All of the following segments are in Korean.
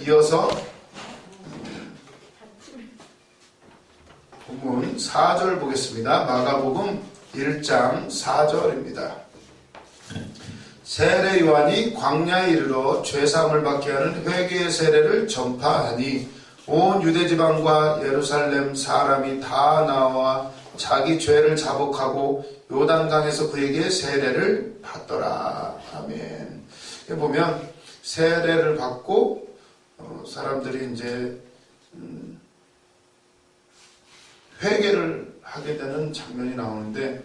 이어서 본문 4절 보겠습니다. 마가복음 1장 4절입니다. 세례 요한이 광야에 이르러 죄사함을 받게 하는 회개의 세례를 전파하니 온 유대지방과 예루살렘 사람이 다 나와 자기 죄를 자복하고 요단강에서 그에게 세례를 받더라. 아멘. 여기 보면 세례를 받고 사람들이 이제 회개를 하게 되는 장면이 나오는데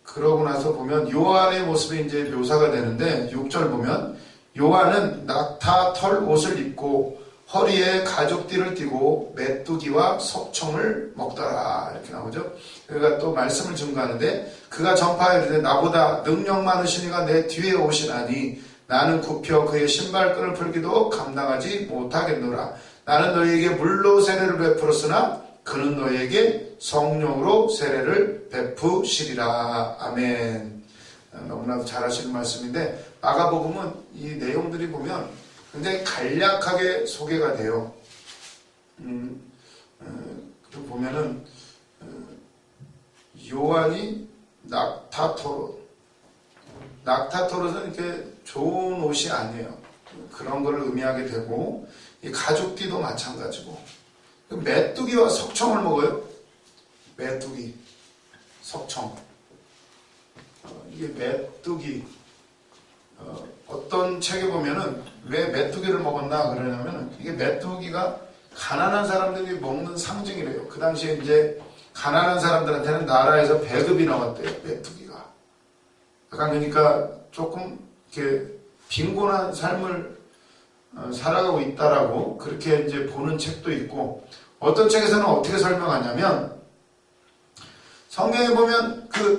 그러고 나서 보면 요한의 모습이 이제 묘사가 되는데 6절 보면 요한은 낙타 털 옷을 입고 허리에 가죽띠를 띠고 메뚜기와 석청을 먹더라 이렇게 나오죠. 그가 또 말씀을 증거하는데 그가 전파하되 나보다 능력 많으신 이가 내 뒤에 오시나니 나는 굽혀 그의 신발끈을 풀기도 감당하지 못하겠노라. 나는 너희에게 물로 세례를 베풀었으나 그는 너희에게 성령으로 세례를 베푸시리라. 아멘. 너무나도 잘 하시는 말씀인데 마가복음은 이 내용들이 보면 굉장히 간략하게 소개가 돼요. 좀 보면은 요한이 낙타토롯은 이렇게 좋은 옷이 아니에요. 그런 거를 의미하게 되고 이 가죽띠도 마찬가지고 메뚜기와 석청을 먹어요. 메뚜기, 석청. 이게 메뚜기. 어떤 책에 보면은 왜 메뚜기를 먹었나 그러냐면은 이게 메뚜기가 가난한 사람들이 먹는 상징이래요. 그 당시에 이제 가난한 사람들한테는 나라에서 배급이 나왔대요. 메뚜기가. 약간 그러니까 조금 이렇게 빈곤한 삶을 살아가고 있다라고 그렇게 이제 보는 책도 있고 어떤 책에서는 어떻게 설명하냐면 성경에 보면 그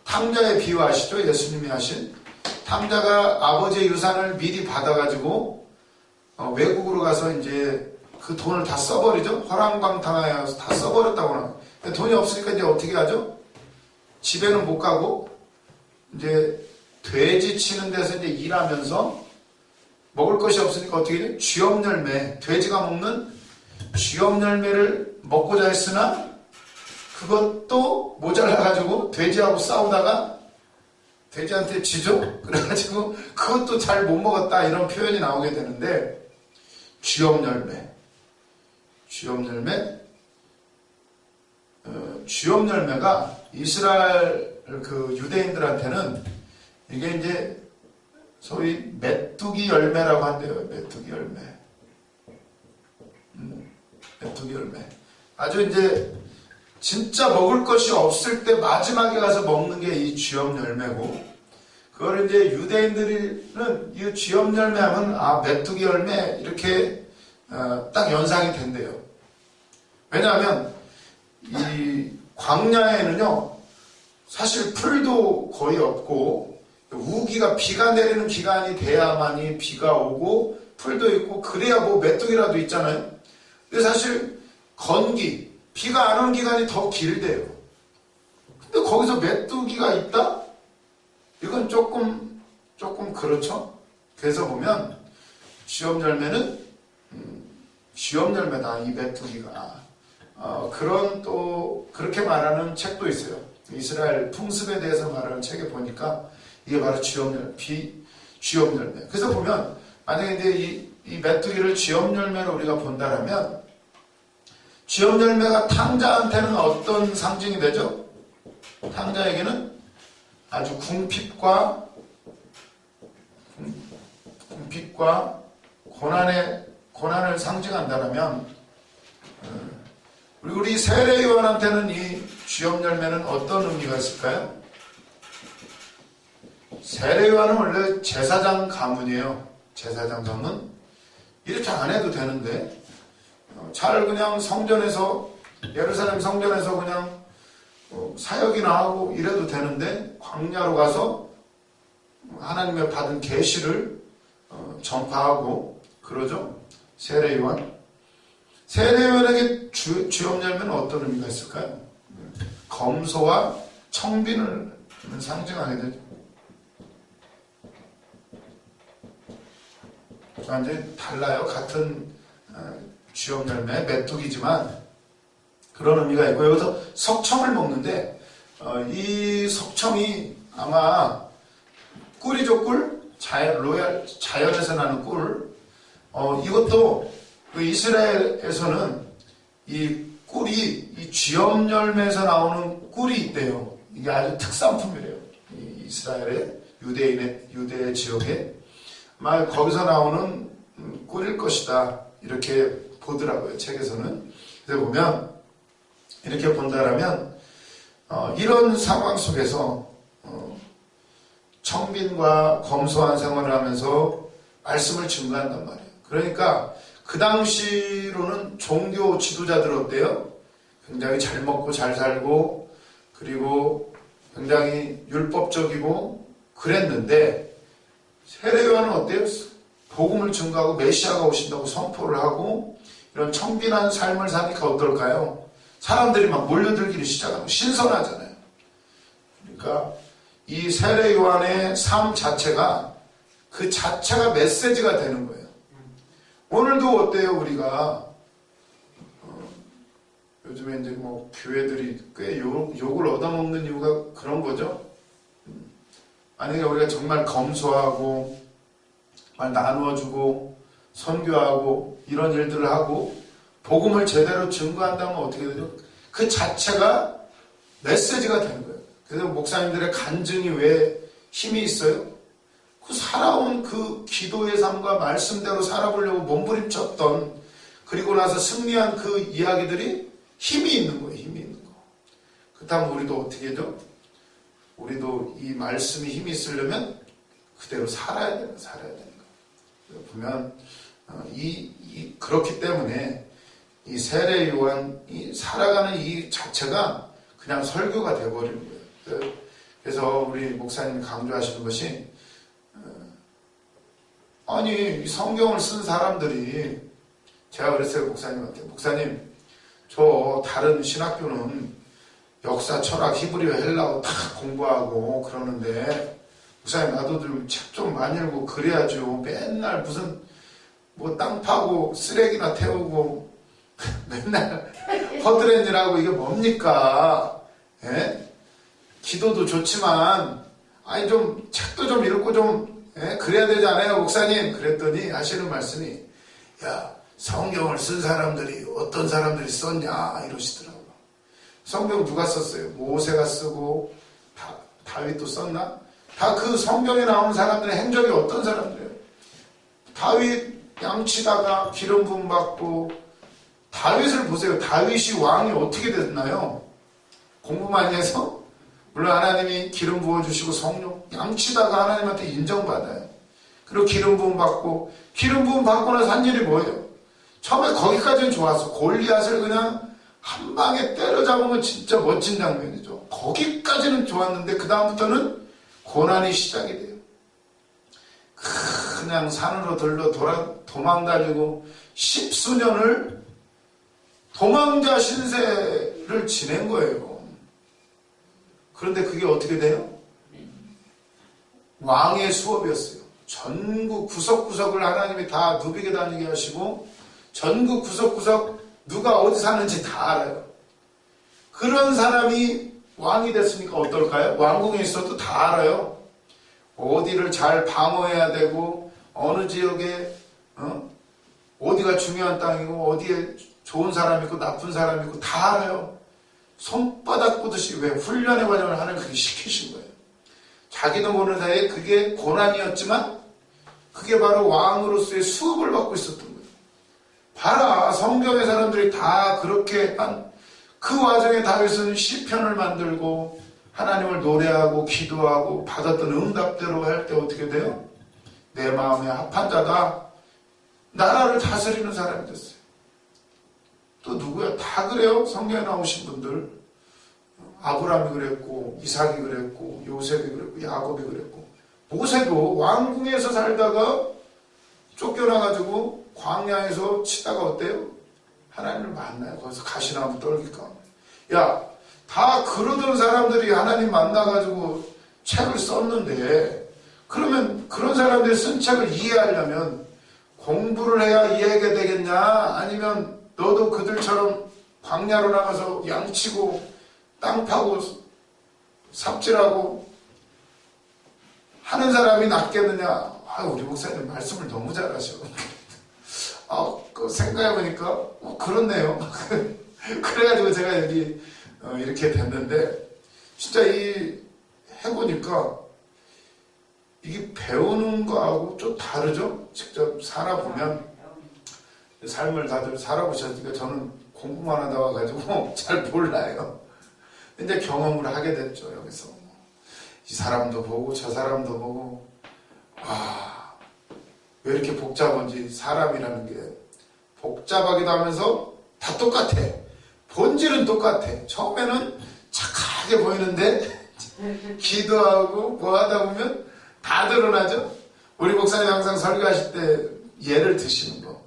탕자의 비유 아시죠? 예수님이 하신 탕자가 아버지의 유산을 미리 받아가지고 외국으로 가서 이제 그 돈을 다 써버리죠. 허랑방탕하여서 다 써버렸다고 하는. 돈이 없으니까 이제 어떻게 하죠? 집에는 못 가고 이제 돼지 치는 데서 이제 일하면서 먹을 것이 없으니까 어떻게 해요? 쥐염열매, 돼지가 먹는 쥐염열매를 먹고자 했으나 그것도 모자라가지고 돼지하고 싸우다가 돼지한테 지죠? 그래가지고 그것도 잘 못 먹었다 이런 표현이 나오게 되는데 쥐염열매가 이스라엘 그 유대인들한테는 이게 이제 소위 메뚜기 열매라고 한대요. 메뚜기 열매. 메뚜기 열매. 아주 이제 진짜 먹을 것이 없을 때 마지막에 가서 먹는 게 이 쥐염 열매고, 그걸 이제 유대인들은 이 쥐염 열매 하면 메뚜기 열매 이렇게 딱 연상이 된대요. 왜냐하면 이 광야에는요 사실 풀도 거의 없고 우기가 비가 내리는 기간이 돼야만이 비가 오고 풀도 있고 그래야 뭐 메뚜기라도 있잖아요. 근데 사실 건기 비가 안 오는 기간이 더 길대요. 근데 거기서 메뚜기가 있다? 이건 조금 그렇죠. 그래서 보면 쥐염열매는 쥐염열매다 이 메뚜기가. 그런 또 그렇게 말하는 책도 있어요. 이스라엘 풍습에 대해서 말하는 책에 보니까 이게 바로 쥐염열매. 그래서 보면 만약에 이제 이 메뚜기를 쥐염열매로 우리가 본다라면 쥐염열매가 탕자한테는 어떤 상징이 되죠? 탕자에게는 아주 궁핍과 고난을 상징한다면 우리 세례 요한한테는 이 쥐염열매는 어떤 의미가 있을까요? 세례 요한은 원래 제사장 가문이에요. 제사장 가문. 이렇게 안 해도 되는데 잘 그냥 성전에서 예루살렘 성전에서 그냥 사역이나 하고 이래도 되는데 광야로 가서 하나님의 받은 계시를 전파하고 그러죠. 세례 요한. 세례 요한에게 쥐염열매는 어떤 의미가 있을까요? 검소와 청빈을 상징하게 되죠. 완전히 달라요. 같은 쥐염 열매, 메뚜기지만 그런 의미가 있고, 여기서 석청을 먹는데 이 석청이 아마 꿀이죠, 꿀. 자연에서 나는 꿀. 이것도 그 이스라엘에서는 이 꿀이 이 쥐염 열매에서 나오는 꿀이 있대요. 이게 아주 특산품이래요. 이 이스라엘의 유대 지역에 아마 거기서 나오는 꿀일 것이다, 이렇게 보더라고요, 책에서는. 그래서 보면 이렇게 본다라면 이런 상황 속에서 청빈과 검소한 생활을 하면서 말씀을 증거한단 말이에요. 그러니까 그 당시로는 종교 지도자들 어때요? 굉장히 잘 먹고 잘 살고 그리고 굉장히 율법적이고 그랬는데, 세례요한은 어때요? 복음을 증거하고 메시아가 오신다고 선포를 하고 이런 청빈한 삶을 사니까 어떨까요? 사람들이 막 몰려들기를 시작하고 신선하잖아요. 그러니까 이 세례요한의 삶 자체가 그 자체가 메시지가 되는 거예요. 오늘도 어때요? 우리가 요즘에 이제 뭐 교회들이 꽤 욕을 얻어먹는 이유가 그런 거죠. 만약에 우리가 정말 검소하고 말 나누어주고 선교하고 이런 일들을 하고 복음을 제대로 증거한다면 어떻게 되죠? 그 자체가 메시지가 되는 거예요. 그래서 목사님들의 간증이 왜 힘이 있어요? 그 살아온 그 기도의 삶과 말씀대로 살아보려고 몸부림쳤던, 그리고 나서 승리한 그 이야기들이 힘이 있는 거예요. 힘이 있는 거. 그렇다면 우리도 어떻게 해죠? 우리도 이 말씀이 힘이 있으려면 그대로 살아야 되는 거예요. 보면 그렇기 때문에 이 세례 요한 이 살아가는 이 자체가 그냥 설교가 되어버리는 거예요. 그래서 우리 목사님이 강조하시는 것이, 아니 성경을 쓴 사람들이, 제가 그랬어요 목사님한테, 목사님 저 다른 신학교는 역사, 철학, 히브리어, 헬라어 다 공부하고 그러는데 목사님 나도 좀 책 좀 많이 읽고 그래야죠. 맨날 무슨 뭐 땅 파고 쓰레기나 태우고 맨날 허드렛 일하고 이게 뭡니까? 예? 기도도 좋지만 아니 좀 책도 좀 읽고 좀 그래야 되지 않아요 목사님? 그랬더니 하시는 말씀이, 야 성경을 쓴 사람들이 어떤 사람들이 썼냐 이러시더라고요. 성경 누가 썼어요? 모세가 쓰고 다윗도 썼나? 다 그 성경에 나오는 사람들의 행적이 어떤 사람들이에요? 다윗 양치다가 기름 부음 받고, 다윗을 보세요. 다윗이 왕이 어떻게 됐나요? 공부 많이 해서? 물론 하나님이 기름 부어주시고 성령 양치다가 하나님한테 인정받아요. 그리고 기름 부음 받고, 기름 부음 받고 나서 한 일이 뭐예요? 처음에 거기까지는 좋았어. 골리앗을 그냥 한 방에 때려잡으면 진짜 멋진 장면이죠. 거기까지는 좋았는데 그 다음부터는 고난이 시작이 돼요. 그냥 산으로 도망다니고 10수년을 도망자 신세를 지낸 거예요. 그런데 그게 어떻게 돼요? 왕의 수업이었어요. 전국 구석구석을 하나님이 다 누비게 다니게 하시고 전국 구석구석 누가 어디 사는지 다 알아요. 그런 사람이 왕이 됐으니까 어떨까요? 왕궁에 있어도 다 알아요. 어디를 잘 방어해야 되고 어느 지역에 어디가 중요한 땅이고 어디에 좋은 사람이 있고 나쁜 사람이 있고 다 알아요. 손바닥 보듯이 왜 훈련의 과정을 하는 그게 시키신 거예요. 자기도 모르는 사이에 그게 고난이었지만 그게 바로 왕으로서의 수업을 받고 있었던 거예요. 봐라, 성경의 사람들이 다 그렇게 한 그 와중에 다윗은 시편을 만들고 하나님을 노래하고 기도하고 받았던 응답대로 할 때 어떻게 돼요? 내 마음에 합한 자다. 나라를 다스리는 사람이 됐어요. 또 누구야? 다 그래요. 성경에 나오신 분들. 아브라함이 그랬고 이삭이 그랬고 요셉이 그랬고 야곱이 그랬고, 모세도 왕궁에서 살다가 쫓겨나가지고 광야에서 치다가 어때요? 하나님을 만나요. 거기서 가시나무 떨기까. 야, 다 그러던 사람들이 하나님 만나가지고 책을 썼는데, 그러면 그런 사람들이 쓴 책을 이해하려면 공부를 해야 이해가 되겠냐? 아니면 너도 그들처럼 광야로 나가서 양치고 땅 파고 삽질하고 하는 사람이 낫겠느냐? 우리 목사님 말씀을 너무 잘하셔. 생각해보니까 그렇네요. 그래가지고 제가 여기 이렇게 됐는데, 진짜 해보니까 이게 배우는 거하고 좀 다르죠? 직접 살아보면. 삶을 다들 살아보셨으니까 저는 공부만 하다 와가지고 잘 몰라요. 근데 경험을 하게 됐죠, 여기서. 이 사람도 보고 저 사람도 보고, 왜 이렇게 복잡한지. 사람이라는 게 복잡하기도 하면서 다 똑같아. 본질은 똑같아. 처음에는 착하게 보이는데 기도하고 뭐 하다 보면 다 드러나죠. 우리 목사님 항상 설교하실 때 예를 드시는 거,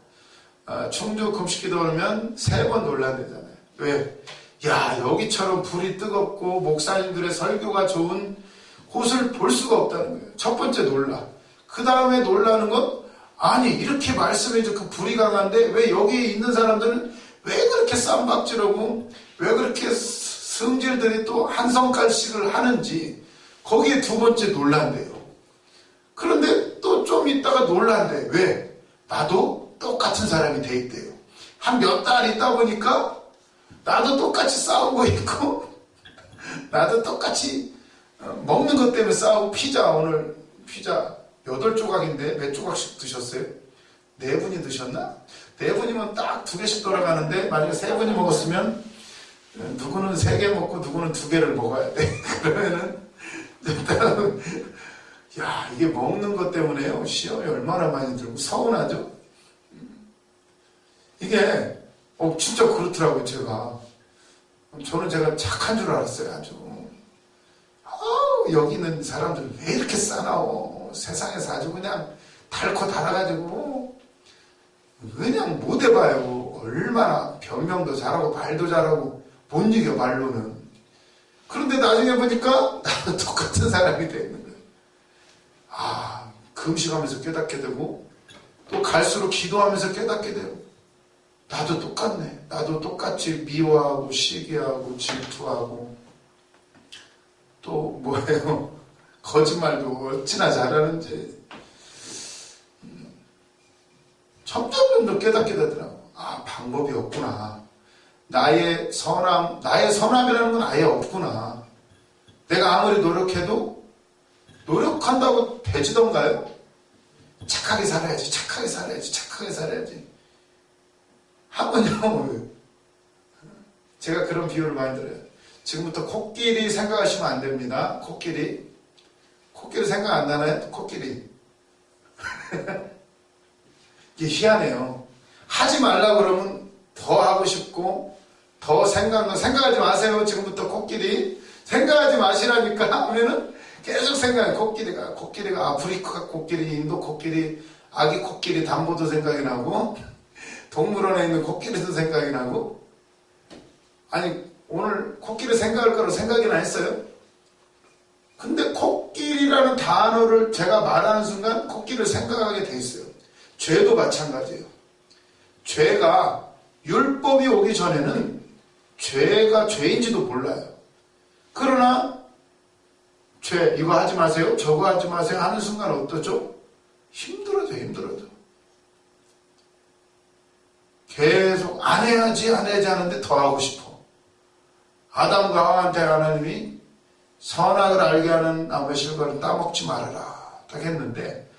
충주 금식기도 오면 3번 놀란대잖아요. 왜? 여기처럼 불이 뜨겁고 목사님들의 설교가 좋은 곳을 볼 수가 없다는 거예요. 첫 번째 놀라. 그 다음에 놀라는 건, 아니 이렇게 말씀해줘. 그 불이 강한데 왜 여기에 있는 사람들은 왜 그렇게 쌈박질하고 왜 그렇게 성질들이 또 한 성깔씩을 하는지, 거기에 두 번째 놀란대요. 그런데 또 좀 있다가 놀란대. 왜? 나도 똑같은 사람이 돼 있대요. 한 몇 달 있다 보니까 나도 똑같이 싸우고 있고 나도 똑같이 먹는 것 때문에 싸우고, 오늘 피자 8조각인데 몇 조각씩 드셨어요? 4분이 드셨나? 4분이면 딱 2개씩 돌아가는데, 만약에 3분이 먹었으면 누구는 3개 먹고 누구는 2개를 먹어야 돼. 그러면은 이게 먹는 것 때문에요. 시험이 얼마나 많이 들고 서운하죠? 이게 진짜 그렇더라고요. 제가 착한 줄 알았어요. 아주. 여기 있는 사람들 왜 이렇게 싸나워. 세상에서 아주 그냥 닳고 닳아가지고 그냥 못 해봐요. 얼마나 변명도 잘하고 말도 잘하고 못 이겨, 말로는. 그런데 나중에 보니까 나도 똑같은 사람이 되는 거예요. 금식하면서 깨닫게 되고, 또 갈수록 기도하면서 깨닫게 되고, 나도 똑같네. 나도 똑같이 미워하고 시기하고 질투하고, 또 뭐예요? 거짓말도 어찌나 잘하는지. 점점 깨닫게 되더라고. 방법이 없구나. 나의 선함이라는 건 아예 없구나. 내가 아무리 노력해도 노력한다고 되지던가요? 착하게 살아야지, 착하게 살아야지, 착하게 살아야지. 한번요, 제가 그런 비유를 많이 들어요. 지금부터 코끼리 생각하시면 안 됩니다. 코끼리 생각 안 나나요? 코끼리. 이게 희한해요. 하지 말라 그러면 더 하고 싶고, 더 생각하지 마세요. 지금부터 코끼리. 생각하지 마시라니까 하면은 계속 생각해. 코끼리가 아프리카 코끼리, 인도 코끼리, 아기 코끼리 담보도 생각이 나고, 동물원에 있는 코끼리도 생각이 나고. 아니, 오늘 코끼리 생각할 거로 생각이나 했어요? 근데 코끼리라는 단어를 제가 말하는 순간 코끼리를 생각하게 돼 있어요. 죄도 마찬가지예요. 죄가, 율법이 오기 전에는 죄가 죄인지도 몰라요. 그러나 죄, 이거 하지 마세요, 저거 하지 마세요 하는 순간 어떠죠? 힘들어져. 계속 안 해야지 하는데 더 하고 싶어. 아담과 하와한테 하나님이 선악을 알게 하는 나무의 실과를 따먹지 말아라 딱 했는데,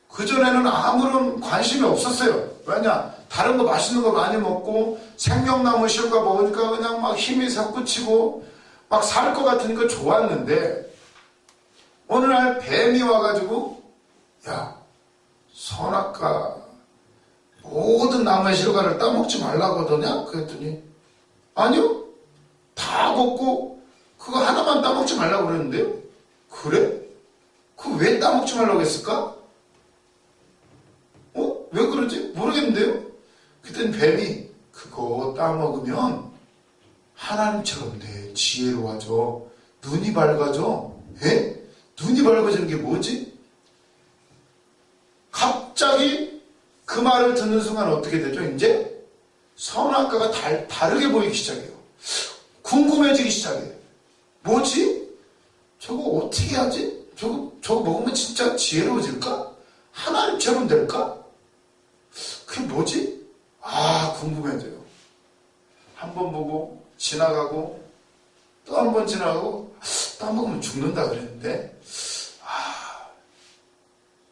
그전에는 아무런 관심이 없었어요. 왜냐? 다른 거 맛있는 거 많이 먹고 생명나무 실과 먹으니까 그냥 막 힘이 솟구치고 막 살 것 같으니까 좋았는데, 어느 날 뱀이 와가지고 선악과 모든 나무의 실과를 따먹지 말라고 하더냐? 그랬더니 아니요, 다 먹고 그거 하나만 따먹지 말라고 그랬는데요. 그래? 그거 왜 따먹지 말라고 했을까? 왜 그러지? 모르겠는데요. 그땐 뱀이 그거 따먹으면 하나님처럼 돼. 지혜로워져. 눈이 밝아져. 눈이 밝아지는 게 뭐지? 갑자기 그 말을 듣는 순간 어떻게 되죠? 이제 선악과가 다르게 보이기 시작해요. 궁금해지기 시작해요. 뭐지? 저거 어떻게 하지? 저거 먹으면 진짜 지혜로워질까? 하나님처럼 될까? 그게 뭐지? 궁금해져요. 한 번 보고 지나가고 또 한 번 지나가고 또 한 번 먹으면 죽는다 그랬는데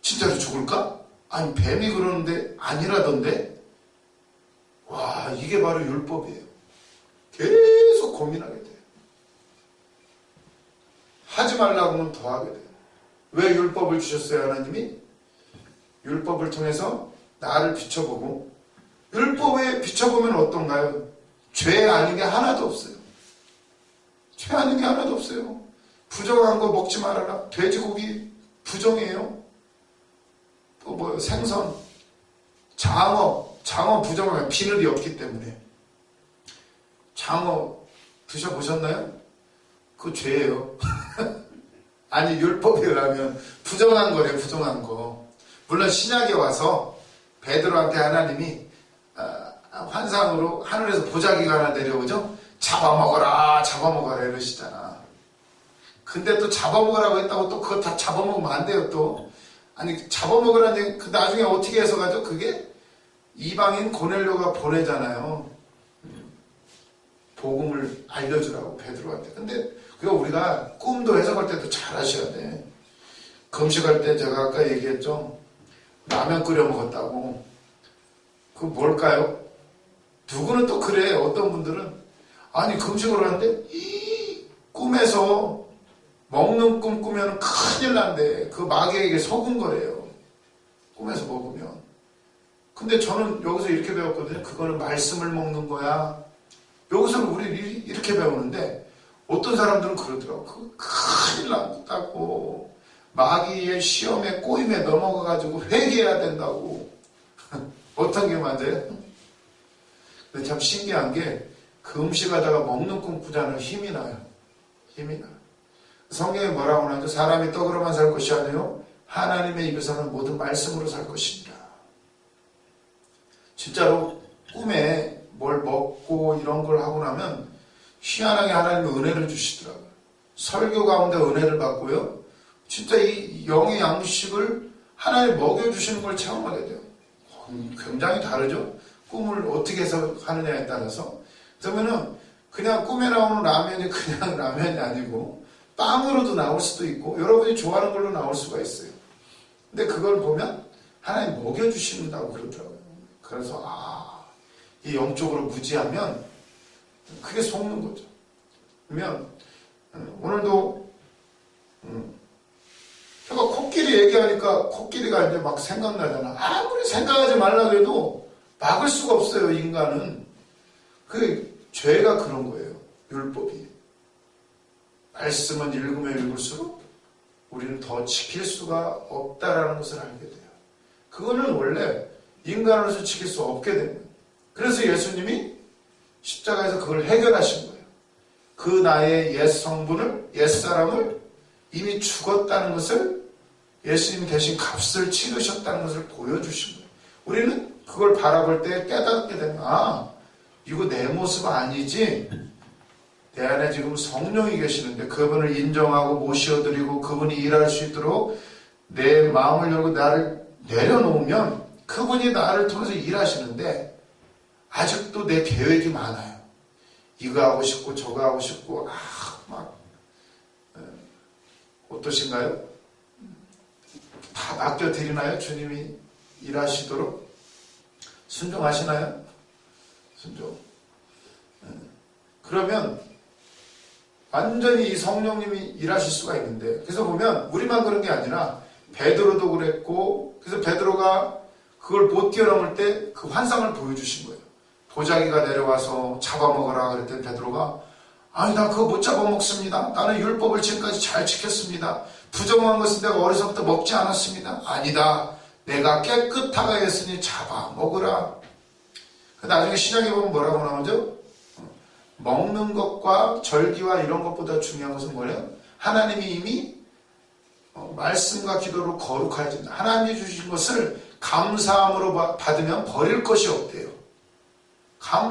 진짜로 죽을까? 아니 뱀이 그러는데 아니라던데? 와, 이게 바로 율법이에요. 계속 고민하게 돼요. 하지 말라고 하면 더 하게 돼요. 왜 율법을 주셨어요, 하나님이? 율법을 통해서 나를 비춰보고, 율법에 비춰보면 어떤가요? 죄 아닌 게 하나도 없어요. 죄 아닌 게 하나도 없어요. 부정한 거 먹지 말아라. 돼지고기 부정이에요. 또 뭐 생선, 장어 부정하면 비늘이 없기 때문에. 장어 드셔보셨나요? 그거 죄예요. 아니 율법에 의하면 부정한 거래요. 부정한 거. 물론 신약에 와서 베드로한테 하나님이 환상으로 하늘에서 보자기가 하나 내려오죠. 잡아먹어라 이러시잖아. 근데 또 잡아먹으라고 했다고 또 그거 다 잡아먹으면 안 돼요. 또 아니 잡아먹으라는 그 나중에 어떻게 해서 가죠? 그게 이방인 고넬료가 보내잖아요. 복음을 알려주라고 베드로한테. 근데 그거 우리가 꿈도 해석할 때도 잘 하셔야 돼. 금식할 때 제가 아까 얘기했죠. 라면 끓여 먹었다고. 그거 뭘까요? 누구는 또 그래. 어떤 분들은 아니 금식을 하는데 이 꿈에서 먹는 꿈 꾸면 큰일 난대. 그 마귀에게 속은 거래요. 꿈에서 먹으면. 근데 저는 여기서 이렇게 배웠거든요. 그거는 말씀을 먹는 거야. 여기서는 우리 이렇게 배우는데 어떤 사람들은 그러더라고. 그거 큰일 났다고. 마귀의 시험에 꼬임에 넘어가가지고 회개해야 된다고. 어떤 게 맞아요? 근데 참 신기한 게 금식하다가 먹는 꿈 꾸자는 힘이 나요. 힘이 나요. 성경에 뭐라고 하죠? 사람이 떡으로만 살 것이 아니요 하나님의 입에서는 모든 말씀으로 살 것입니다. 진짜로 꿈에 뭘 먹고 이런 걸 하고 나면 희한하게 하나님이 은혜를 주시더라고요. 설교 가운데 은혜를 받고요. 진짜 이 영의 양식을 하나님 먹여주시는 걸 체험하게 돼요. 굉장히 다르죠? 꿈을 어떻게 해석하느냐에 따라서. 그러면은 그냥 꿈에 나오는 라면이 그냥 라면이 아니고 빵으로도 나올 수도 있고 여러분이 좋아하는 걸로 나올 수가 있어요. 근데 그걸 보면 하나님 먹여주신다고 그러더라고요. 그래서 이 영적으로 무지하면 그게 속는 거죠. 그러면 오늘도 제가 코끼리 얘기하니까 코끼리가 이제 막 생각나잖아. 아무리 생각하지 말라고 해도 막을 수가 없어요. 인간은. 그 죄가 그런 거예요. 율법이. 말씀은 읽으면 읽을수록 우리는 더 지킬 수가 없다라는 것을 알게 돼요. 그거는 원래 인간으로서 지킬 수 없게 됩니다. 그래서 예수님이 십자가에서 그걸 해결하신 거예요. 그 나의 옛 성분을, 옛 사람을 이미 죽었다는 것을 예수님이 대신 값을 치르셨다는 것을 보여주신 거예요. 우리는 그걸 바라볼 때 깨닫게 되는 이거 내 모습 아니지. 내 안에 지금 성령이 계시는데 그분을 인정하고 모셔드리고 그분이 일할 수 있도록 내 마음을 열고 나를 내려놓으면 그분이 나를 통해서 일하시는데 아직도 내 계획이 많아요. 이거 하고 싶고 저거 하고 싶고 어떠신가요? 다 맡겨드리나요? 주님이 일하시도록 순종하시나요? 순종. 그러면 완전히 이 성령님이 일하실 수가 있는데, 그래서 보면 우리만 그런 게 아니라 베드로도 그랬고, 그래서 베드로가 그걸 못 뛰어넘을 때 그 환상을 보여주신 거예요. 보자기가 내려와서 잡아먹어라 그랬더니 베드로가 아니 나 그거 못 잡아먹습니다. 나는 율법을 지금까지 잘 지켰습니다. 부정한 것은 내가 어려서부터 먹지 않았습니다. 아니다. 내가 깨끗하게 했으니 잡아먹으라. 나중에 신약에 보면 뭐라고 나오죠? 먹는 것과 절기와 이런 것보다 중요한 것은 뭐예요? 하나님이 이미 말씀과 기도로 거룩하여진다. 하나님이 주신 것을 감사함으로 받으면 버릴 것이 없대요.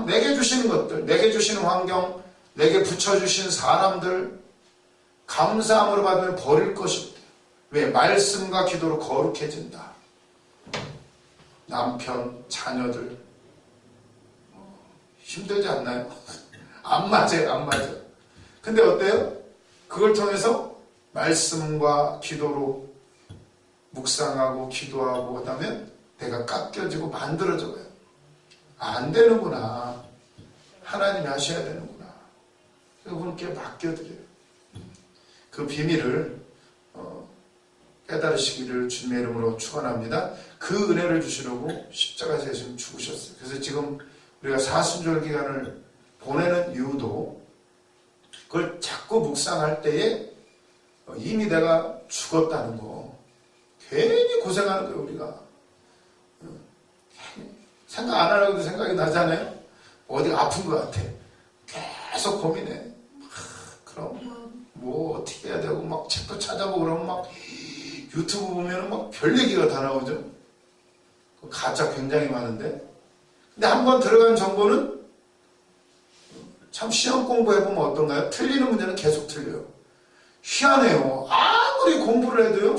내게 주시는 것들, 내게 주시는 환경, 내게 붙여주신 사람들, 감사함으로 받으면 버릴 것이 없대요. 왜? 말씀과 기도로 거룩해진다. 남편, 자녀들 힘들지 않나요? 안 맞아요, 안 맞아요. 근데 어때요? 그걸 통해서 말씀과 기도로 묵상하고 기도하고 하다면 내가 깎여지고 만들어져요. 안 되는구나. 하나님이 하셔야 되는구나. 그분께 맡겨드려요. 그 비밀을 깨달으시기를 주님의 이름으로 축원합니다. 그 은혜를 주시려고 십자가에서 예수님 죽으셨어요. 그래서 지금 우리가 사순절 기간을 보내는 이유도 그걸 자꾸 묵상할 때에 이미 내가 죽었다는 거, 괜히 고생하는 거예요. 우리가 생각 안 하려고 생각이 나잖아요. 어디가 아픈 것 같아. 계속 고민해. 그럼 뭐 어떻게 해야 되고 막 책도 찾아보고 그러면 막 유튜브 보면 막 별 얘기가 다 나오죠. 가짜 굉장히 많은데, 근데 한번 들어간 정보는 참 시험 공부해보면 어떤가요? 틀리는 문제는 계속 틀려요. 희한해요. 아무리 공부를 해도요,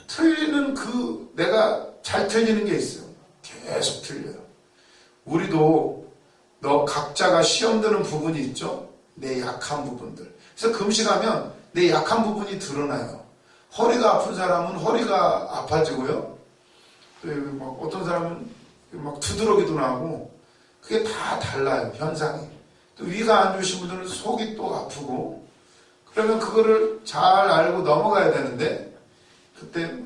틀리는 내가 잘 틀리는 게 있어요. 계속 틀려요. 우리도 각자가 시험 드는 부분이 있죠. 내 약한 부분들. 그래서 금식하면 내 약한 부분이 드러나요. 허리가 아픈 사람은 허리가 아파지고요. 또 어떤 사람은 막 두드러기도 나고, 그게 다 달라요, 현상이. 또 위가 안 좋으신 분들은 속이 또 아프고, 그러면 그거를 잘 알고 넘어가야 되는데, 그때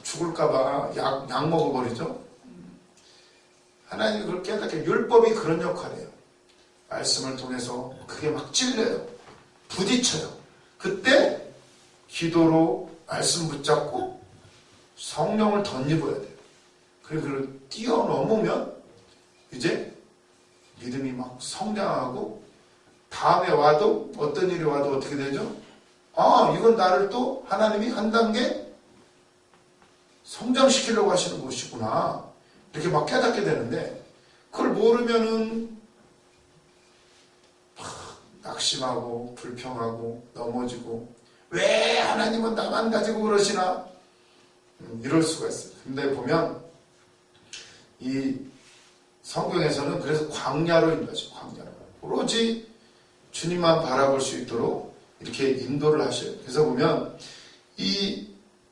죽을까봐 약 먹어버리죠. 하나님이 그걸 깨닫게, 율법이 그런 역할이에요. 말씀을 통해서 그게 막 찔려요. 부딪혀요. 그때 기도로 말씀 붙잡고 성령을 덧입어야 돼요. 그리고 그걸 뛰어넘으면 이제 믿음이 막 성장하고, 다음에 와도 어떤 일이 와도 어떻게 되죠? 이건 나를 또 하나님이 한 단계 성장시키려고 하시는 것이구나. 이렇게 막 깨닫게 되는데, 그걸 모르면은 낙심하고 불평하고 넘어지고, 왜 하나님은 나만 가지고 그러시나? 이럴 수가 있어요. 근데 보면 이 성경에서는 그래서 광야로 인도하죠. 광야로. 오로지 주님만 바라볼 수 있도록 이렇게 인도를 하셔요. 그래서 보면 이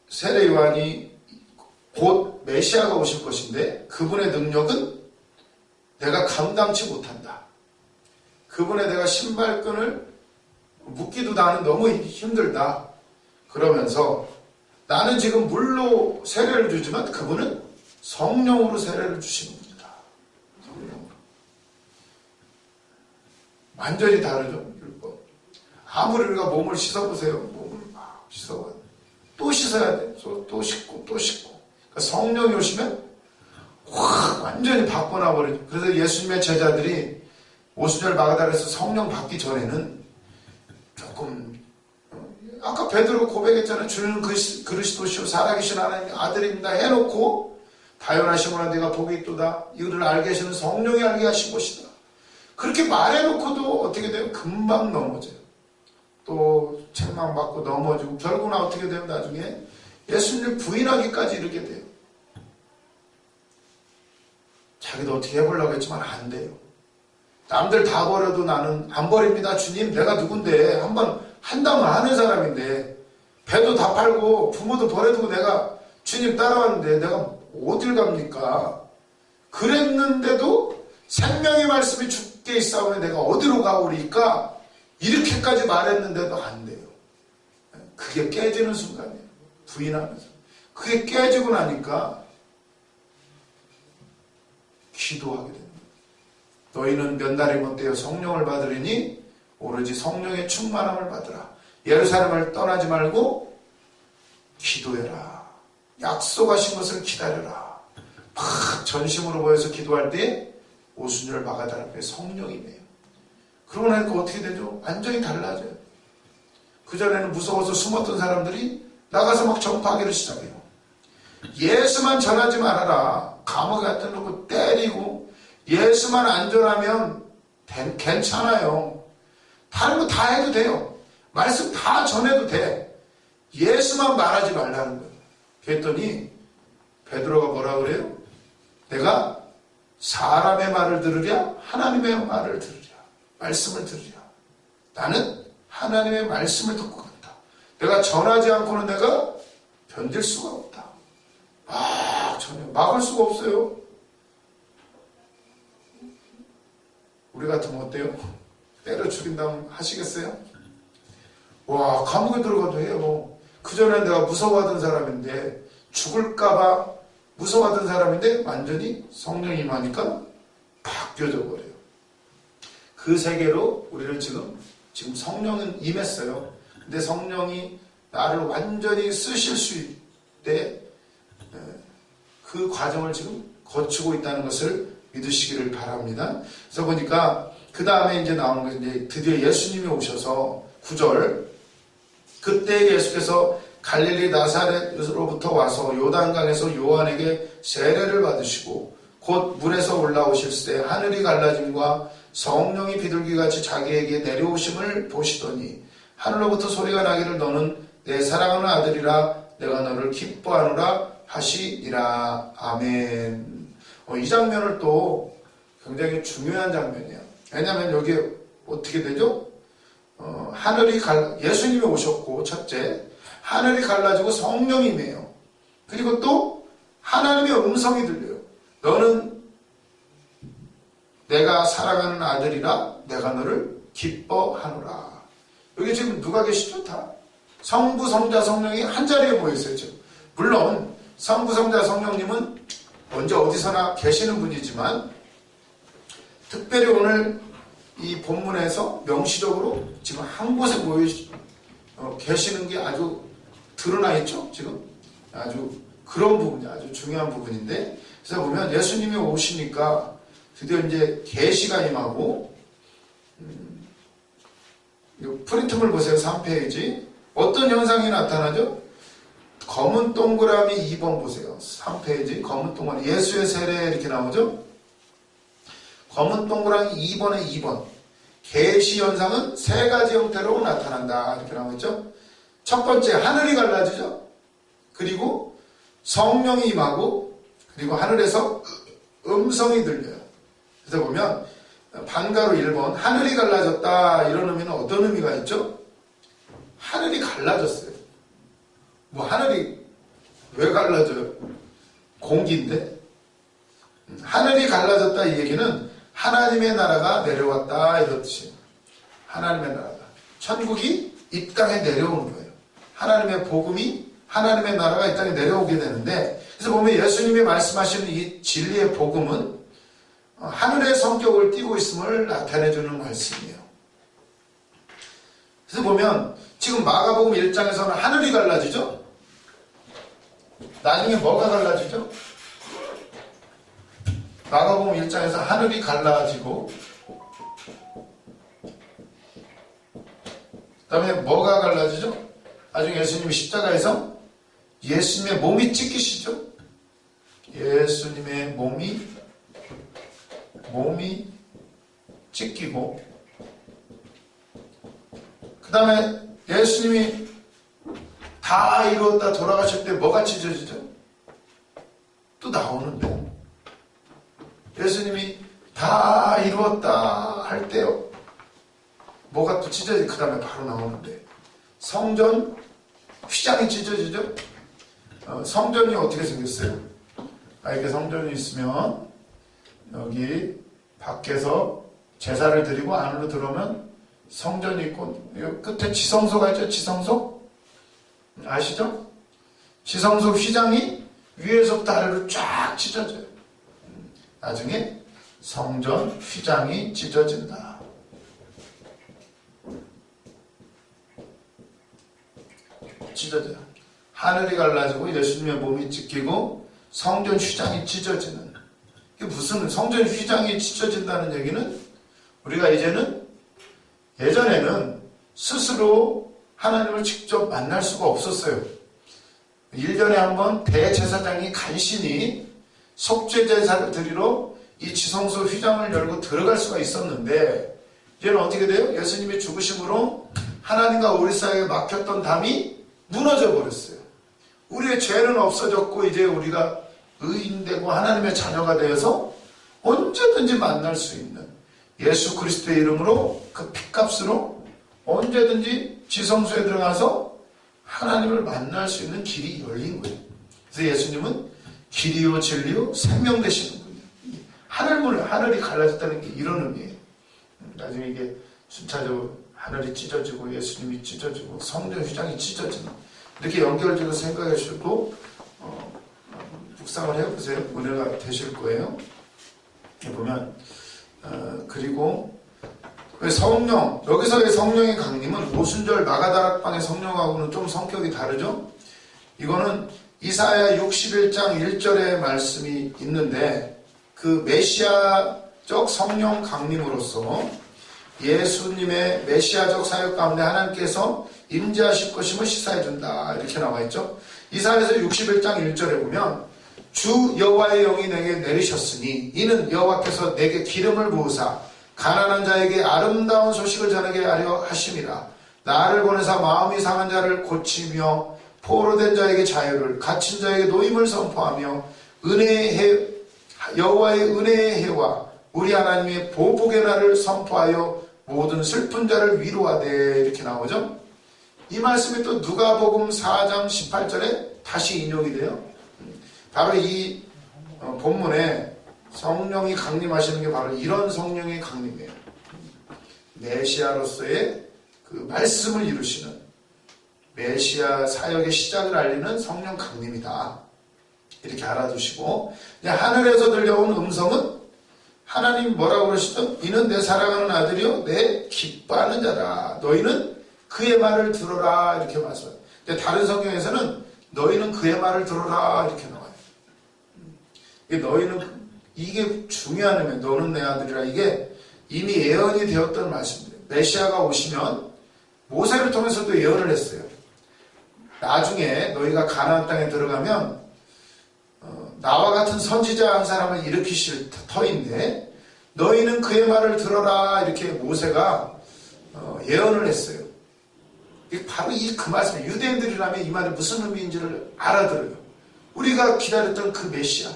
세례 요한이 곧 메시아가 오실 것인데, 그분의 능력은 내가 감당치 못한다. 그분의 내가 신발끈을 묶기도 나는 너무 힘들다. 그러면서 나는 지금 물로 세례를 주지만 그분은 성령으로 세례를 주시는 분이다. 성령으로. 완전히 다르죠, 율법. 아무리 우리가 몸을 씻어보세요. 몸을 막 씻어봐요. 또 씻어야 돼. 또 씻고, 또 씻고. 그러니까 성령이 오시면 확 완전히 바꿔놔버리죠. 그래서 예수님의 제자들이 오순절 마가다라에서 성령 받기 전에는 조금, 아까 베드로 고백했잖아요. 주는 그리스도시요 살아계신 하나님의 아들입니다 해놓고, 다연하시구나 내가 복이 있도다. 이거를 알게 하시는 성령이 알게 하신 것이다. 그렇게 말해놓고도 어떻게 돼요? 금방 넘어져요. 또 책망받고 넘어지고, 결국은 어떻게 돼요? 나중에 예수님을 부인하기까지 이르게 돼요. 자기도 어떻게 해보려고 했지만 안 돼요. 남들 다 버려도 나는 안 버립니다. 주님, 내가 누군데, 한번 한다면 하는 사람인데, 배도 다 팔고 부모도 버려두고 내가 주님 따라왔는데 내가 어딜 갑니까? 그랬는데도 생명의 말씀이 죽게 있사오니 내가 어디로 가오리까? 이렇게까지 말했는데도 안 돼요. 그게 깨지는 순간이에요. 부인하면서. 그게 깨지고 나니까 기도하게 됩니다. 너희는 몇 날이 못되어 성령을 받으리니 오로지 성령의 충만함을 받으라. 예루살렘을 떠나지 말고 기도해라. 약속하신 것을 기다려라. 막 전심으로 모여서 기도할 때 오순절 마가다라 앞에 성령이 임해요. 그러고 나니까 어떻게 되죠? 완전히 달라져요. 그전에는 무서워서 숨었던 사람들이 나가서 막 전파하기를 시작해요. 예수만 전하지 말아라. 감옥에 갖다 놓고 때리고 예수만 안전하면 괜찮아요. 다른 거 다 해도 돼요. 말씀 다 전해도 돼. 예수만 말하지 말라는 거예요. 그랬더니 베드로가 뭐라 그래요? 내가 사람의 말을 들으랴? 하나님의 말을 들으랴? 말씀을 들으랴? 나는 하나님의 말씀을 듣고 간다. 내가 전하지 않고는 내가 견딜 수가 없다. 전혀 막을 수가 없어요. 우리 같으면 어때요? 때려 죽인다면 하시겠어요? 와, 감옥에 들어가도 해요. 그전에 내가 무서워하던 사람인데, 죽을까봐 무서워하던 사람인데 완전히 성령이 임하니까 바뀌어져 버려요. 그 세계로 우리를 지금 성령은 임했어요. 근데 성령이 나를 완전히 쓰실 수 있대 그 과정을 지금 거치고 있다는 것을 믿으시기를 바랍니다. 그래서 보니까 그 다음에 이제 나오는 것이 이제 드디어 예수님이 오셔서 9절 그때 예수께서 갈릴리 나사렛으로부터 와서 요단강에서 요한에게 세례를 받으시고 곧 물에서 올라오실 때 하늘이 갈라짐과 성령이 비둘기같이 자기에게 내려오심을 보시더니 하늘로부터 소리가 나기를 너는 내 사랑하는 아들이라 내가 너를 기뻐하노라 하시니라. 아멘. 이 장면을 또 굉장히 중요한 장면이에요. 왜냐하면 여기에 어떻게 되죠? 예수님이 오셨고 첫째 하늘이 갈라지고 성령이 임해요. 그리고 또 하나님의 음성이 들려요. 너는 내가 사랑하는 아들이라 내가 너를 기뻐하노라. 여기 지금 누가 계시죠? 다 성부, 성자, 성령이 한자리에 모여있어요. 지금. 물론 성부, 성자, 성령님은 언제 어디서나 계시는 분이지만 특별히 오늘 이 본문에서 명시적으로 지금 한 곳에 모여 계시는 게 아주 드러나 있죠. 지금 아주 그런 부분이 아주 중요한 부분인데, 그래서 보면 예수님이 오시니까 드디어 이제 계시가 임하고 프린트물 보세요. 3페이지 어떤 현상이 나타나죠? 검은 동그라미 2번 보세요. 3페이지 검은 동그라미 예수의 세례 이렇게 나오죠. 검은 동그라미 2번에 2번 계시 현상은 세 가지 형태로 나타난다 이렇게 나오죠. 첫 번째 하늘이 갈라지죠. 그리고 성령이 임하고 그리고 하늘에서 음성이 들려요. 그래서 보면 반가로 1번 하늘이 갈라졌다 이런 의미는 어떤 의미가 있죠? 하늘이 갈라졌어요. 뭐 하늘이 왜 갈라져요? 공기인데. 하늘이 갈라졌다 이 얘기는 하나님의 나라가 내려왔다 이런 뜻이에요. 하나님의 나라가 천국이 이 땅에 내려오는 거예요. 하나님의 복음이 하나님의 나라가 이 땅에 내려오게 되는데, 그래서 보면 예수님이 말씀하시는 이 진리의 복음은 하늘의 성격을 띠고 있음을 나타내주는 말씀이에요. 그래서 보면 지금 마가복음 1장에서는 하늘이 갈라지죠. 나중에 뭐가 갈라지죠? 마가복음 1장에서 하늘이 갈라지고 그 다음에 뭐가 갈라지죠? 나중에 예수님이 십자가에서 예수님의 몸이 찢기시죠. 예수님의 몸이 찢기고 그 다음에 예수님이 다 이루었다 돌아가실 때 뭐가 찢어지죠? 또 나오는데 예수님이 다 이루었다 할 때 뭐가 또 찢어지죠? 그 다음에 바로 나오는데 성전 휘장이 찢어지죠? 성전이 어떻게 생겼어요? 이렇게 성전이 있으면 여기 밖에서 제사를 드리고 안으로 들어오면 성전이 있고 끝에 지성소가 있죠? 지성소? 아시죠? 지성소 휘장이 위에서부터 아래로 쫙 찢어져요. 나중에 성전 휘장이 찢어진다. 찢어져요. 하늘이 갈라지고 예수님의 몸이 찢기고 성전 휘장이 찢어지는. 이게 무슨 성전 휘장이 찢어진다는 얘기는 우리가 예전에는 스스로 하나님을 직접 만날 수가 없었어요. 1년에 한 번 대제사장이 간신히 속죄제사를 드리러 이 지성소 휘장을 열고 들어갈 수가 있었는데, 이제는 어떻게 돼요? 예수님이 죽으심으로 하나님과 우리 사이에 막혔던 담이 무너져 버렸어요. 우리의 죄는 없어졌고 이제 우리가 의인되고 하나님의 자녀가 되어서 언제든지 만날 수 있는 예수 그리스도의 이름으로, 그 핏값으로 언제든지 지성소에 들어가서 하나님을 만날 수 있는 길이 열린 거예요. 그래서 예수님은 길이요 진리요 생명 되시는 분이에요. 하늘이 갈라졌다는 게 이런 의미예요. 나중에 이게 순차적으로 하늘이 찢어지고 예수님이 찢어지고 성전 휘장이 찢어지는, 이렇게 연결적으로 생각해 주셔도 묵상을 해보세요. 은혜가 되실 거예요. 보면 그리고 성령, 여기서의 성령의 강림은 오순절 마가다락방의 성령하고는 좀 성격이 다르죠. 이거는 이사야 61장 1절의 말씀이 있는데, 그 메시아적 성령 강림으로서 예수님의 메시아적 사역 가운데 하나님께서 임재하실 것임을 시사해준다, 이렇게 나와있죠. 이사야에서 61장 1절에 보면 주 여호와의 영이 내게 내리셨으니 이는 여호와께서 내게 기름을 부으사 가난한 자에게 아름다운 소식을 전하게 하려 하심이라. 나를 보내사 마음이 상한 자를 고치며 포로된 자에게 자유를, 갇힌 자에게 노임을 선포하며 여호와의 은혜의 해와 우리 하나님의 보복의 날을 선포하여 모든 슬픈 자를 위로하되, 이렇게 나오죠. 이 말씀이 또 누가복음 4장 18절에 다시 인용이 돼요. 바로 이 본문에 성령이 강림하시는 게 바로 이런 성령의 강림이에요. 메시아로서의 그 말씀을 이루시는 메시아 사역의 시작을 알리는 성령 강림이다, 이렇게 알아두시고, 하늘에서 들려온 음성은 하나님 뭐라고 그러시죠? 이는 내 사랑하는 아들이요 내 기뻐하는 자라. 너희는 그의 말을 들어라, 이렇게 말씀해요. 다른 성경에서는 너희는 그의 말을 들어라, 이렇게 나와요. 너희는, 이게 중요한 의미예요. 너는 내 아들이라. 이게 이미 예언이 되었던 말씀이에요. 메시아가 오시면 모세를 통해서도 예언을 했어요. 나중에 너희가 가나안 땅에 들어가면 나와 같은 선지자 한 사람을 일으키실 터인데 너희는 그의 말을 들어라, 이렇게 모세가 예언을 했어요. 바로 그 말씀, 유대인들이라면 이 말이 무슨 의미인지를 알아들어요. 우리가 기다렸던 그 메시아,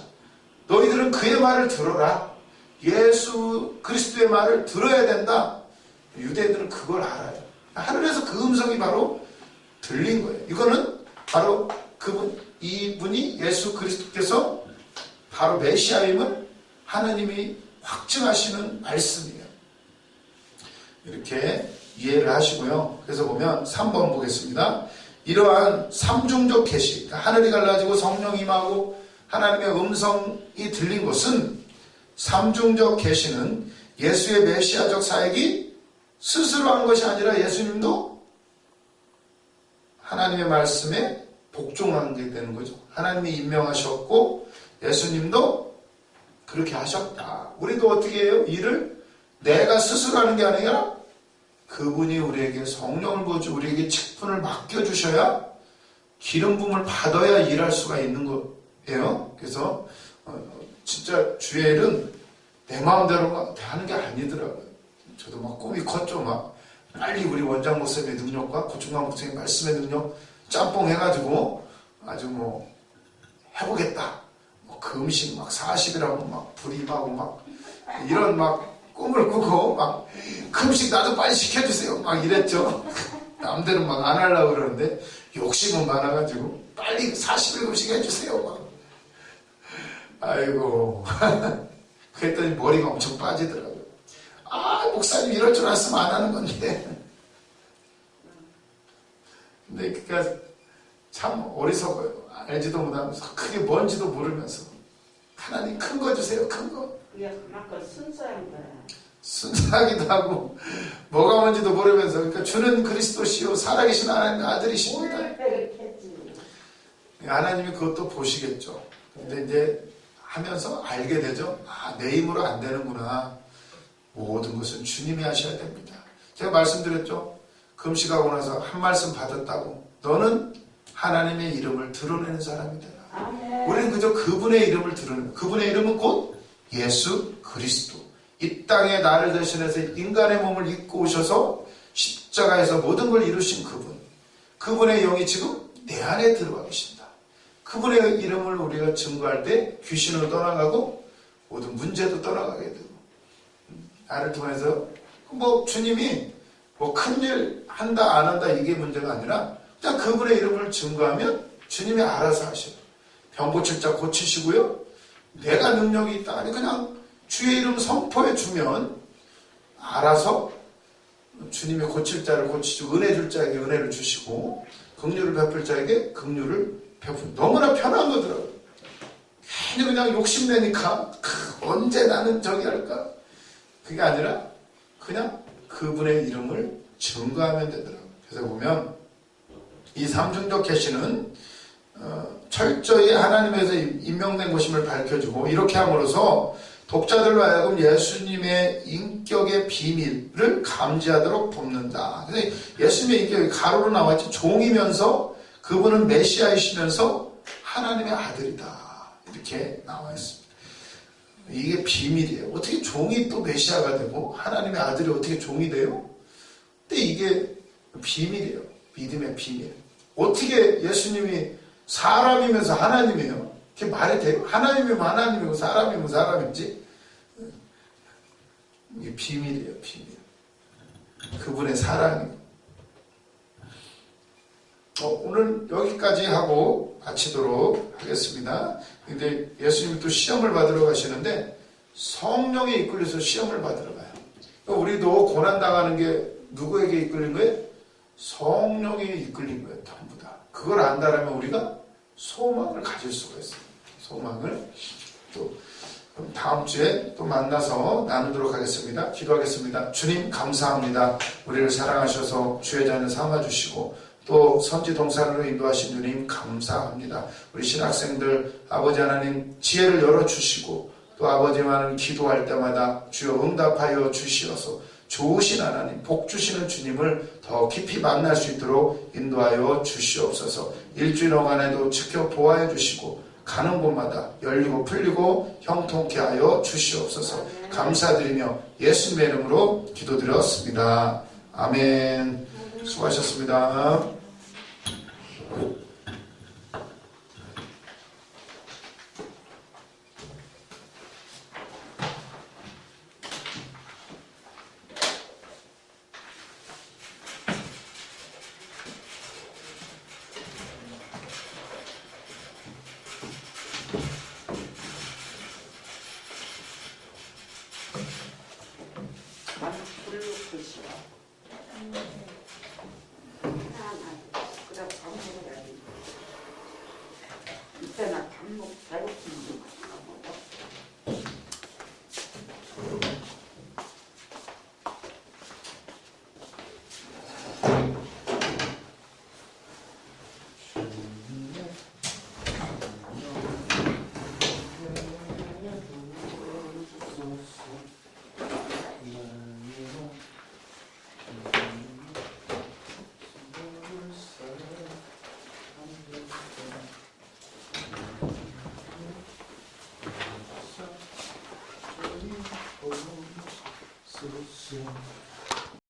너희들은 그의 말을 들어라, 예수 그리스도의 말을 들어야 된다. 유대인들은 그걸 알아요. 하늘에서 그 음성이 바로 들린 거예요. 이거는 바로 이분이 예수 그리스도께서 바로 메시아임을 하나님이 확증하시는 말씀이에요. 이렇게 이해를 하시고요. 그래서 보면 3번 보겠습니다. 이러한 삼중적 계시, 하늘이 갈라지고 성령이 임하고 하나님의 음성이 들린 것은, 삼중적 계시는 예수의 메시아적 사역이 스스로 한 것이 아니라 예수님도 하나님의 말씀에 복종한 게 되는 거죠. 하나님이 임명하셨고 예수님도 그렇게 하셨다. 우리도 어떻게 해요? 일을 내가 스스로 하는 게 아니라 그분이 우리에게 성령을 부어주고 우리에게 직분을 맡겨주셔야, 기름 부음을 받아야 일할 수가 있는 거예요. 그래서 진짜 주의 일은 내 마음대로 하는 게 아니더라고요. 저도 막 꿈이 컸죠. 막 빨리 우리 원장 목사님의 능력과 고충강 목사님의 말씀의 능력 짬뽕 해가지고 아주 해보겠다. 그 음식 막 40이라고 막 불이 임하고 막 이런 막 꿈을 꾸고 막 그 음식 나도 빨리 시켜주세요. 막 이랬죠. 남들은 막 안 하려고 그러는데 욕심은 많아가지고 빨리 40일 음식 해주세요. 막. 아이고. 그랬더니 머리가 엄청 빠지더라고요. 아, 목사님 이럴 줄 알았으면 안 하는 건데. 근데 그러니까 참 어리석어요. 알지도 못하면서 크게 뭔지도 모르면서 하나님 큰 거 주세요. 큰 거. 순수한 거야. 순수하기도 하고 뭐가 뭔지도 모르면서, 그러니까 주는 그리스도시요 살아계신 하나님의 아들이십니다. 하나님이 그것도 보시겠죠. 근데 이제 하면서 알게 되죠. 아, 내 힘으로 안 되는구나. 모든 것은 주님이 하셔야 됩니다. 제가 말씀드렸죠. 금식하고 나서 한 말씀 받았다고. 너는 하나님의 이름을 드러내는 사람이 되라. 아멘. 우리는 그저 그분의 이름을 드러내는, 그분의 이름은 곧 예수 그리스도. 이 땅에 나를 대신해서 인간의 몸을 입고 오셔서 십자가에서 모든 걸 이루신 그분. 그분의 영이 지금 내 안에 들어가 계신다. 그분의 이름을 우리가 증거할 때 귀신은 떠나가고 모든 문제도 떠나가게 되고, 나를 통해서 뭐 주님이 뭐 큰일 한다 안 한다 이게 문제가 아니라 그냥 그분의 이름을 증거하면 주님이 알아서 하셔요. 병 고칠 자 고치시고요. 내가 능력이 있다 아니 그냥 주의 이름 선포해 주면 알아서 주님이 고칠 자를 고치시고 은혜 줄 자에게 은혜를 주시고 긍휼을 베풀 자에게 긍휼을 베풀. 너무나 편한 거더라고요. 괜히 그냥 욕심내니까 언제 나는 저기 할까? 그게 아니라 그냥 그분의 이름을 증거하면 되더라고요. 그래서 보면 이 삼중적 계시는 철저히 하나님에서 임명된 것임을 밝혀주고 이렇게 함으로써 독자들로 하여금 예수님의 인격의 비밀을 감지하도록 돕는다. 그래서 예수님의 인격이 가로로 나왔지 종이면서 그분은 메시아이시면서 하나님의 아들이다. 이렇게 나와 있습니다. 이게 비밀이에요. 어떻게 종이 또 메시아가 되고 하나님의 아들이 어떻게 종이 돼요? 근데 이게 비밀이에요. 믿음의 비밀. 어떻게 예수님이 사람이면서 하나님이에요? 그게 말이 돼요? 하나님이면 하나님이고 사람이면 사람인지? 이게 비밀이에요. 비밀. 그분의 사랑이에요. 오늘 여기까지 하고 마치도록 하겠습니다. 근데 예수님이 또 시험을 받으러 가시는데 성령에 이끌려서 시험을 받으러 가요. 우리도 고난당하는 게 누구에게 이끌린 거예요? 성령에 이끌린 거예요. 전부 다. 그걸 안다라면 우리가 소망을 가질 수가 있어요. 소망을. 또 그럼 다음 주에 또 만나서 나누도록 하겠습니다. 기도하겠습니다. 주님 감사합니다. 우리를 사랑하셔서 주의 자녀 삼아주시고 또 선지 동산으로 인도하신 주님 감사합니다. 우리 신학생들 아버지 하나님 지혜를 열어주시고 또 아버지와는 기도할 때마다 주여 응답하여 주시어서 좋으신 하나님 복 주시는 주님을 더 깊이 만날 수 있도록 인도하여 주시옵소서. 일주일 동안에도 지켜 보호해 주시고 가는 곳마다 열리고 풀리고 형통케 하여 주시옵소서. 감사드리며 예수님의 이름으로 기도드렸습니다. 아멘. 수고하셨습니다. 난 불로 드시오. 그래 밥 먹어야지. 이때나 밥 먹 배고프면 먹어. So